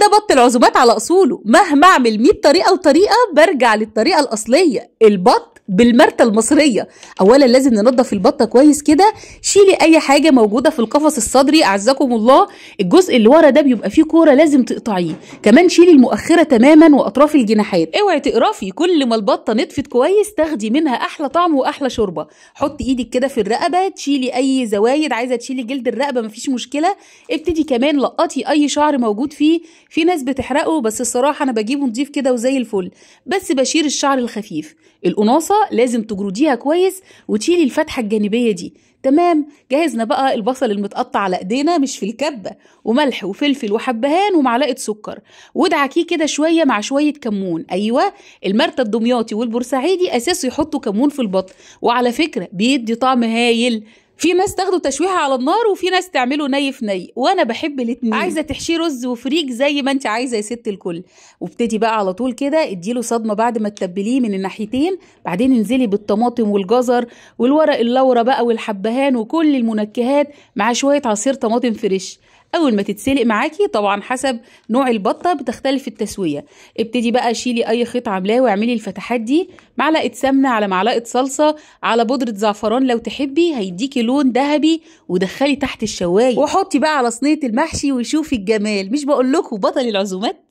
ده بط العزومات على اصوله، مهما اعمل 100 طريقه وطريقه برجع للطريقه الاصليه، البط بالمرته المصريه. اولا لازم ننضف البطه كويس كده، شيلي اي حاجه موجوده في القفص الصدري اعزكم الله، الجزء اللي ورا ده بيبقى فيه كوره لازم تقطعيه، كمان شيلي المؤخره تماما واطراف الجناحات، اوعي تقرفي، كل ما البطه نطفت كويس تاخدي منها احلى طعم واحلى شوربه. حطي ايدك كده في الرقبه تشيلي اي زوايد، عايزه تشيلي جلد الرقبه مفيش مشكله، ابتدي كمان لقطي اي شعر موجود فيه، في ناس بتحرقه بس الصراحه انا بجيبه نضيف كده وزي الفل، بس بشيل الشعر الخفيف. القناصه لازم تجرديها كويس وتشيلي الفتحه الجانبيه دي. تمام، جهزنا بقى البصل المتقطع على ايدينا مش في الكبه، وملح وفلفل وحبهان ومعلقه سكر، وادعكيه كده شويه مع شويه كمون. ايوه، المرته الدمياطي والبورسعيدي اساسه يحطوا كمون في البط، وعلى فكره بيدي طعم هايل. في ناس تاخده تشويحه على النار وفي ناس تعمله ني في ني، وانا بحب الاتنين. عايزه تحشيه رز وفريك زي ما انت عايزه يا ست الكل. وابتدي بقى على طول كده اديله صدمه بعد ما تتبليه من الناحيتين، بعدين انزلي بالطماطم والجزر والورق اللورا بقى والحبهان وكل المنكهات مع شويه عصير طماطم فريش. اول ما تتسلق معاكي، طبعا حسب نوع البطه بتختلف التسويه، ابتدي بقى شيلي اي خيط عاملاه واعملي الفتحات دي، معلقه سمنه على معلقه صلصه على بودره زعفران لو تحبي، هيديكي لون ذهبي، ودخلي تحت الشوايه وحطي بقى على صينيه المحشي وشوفي الجمال. مش بقول لكم بطل العزومات؟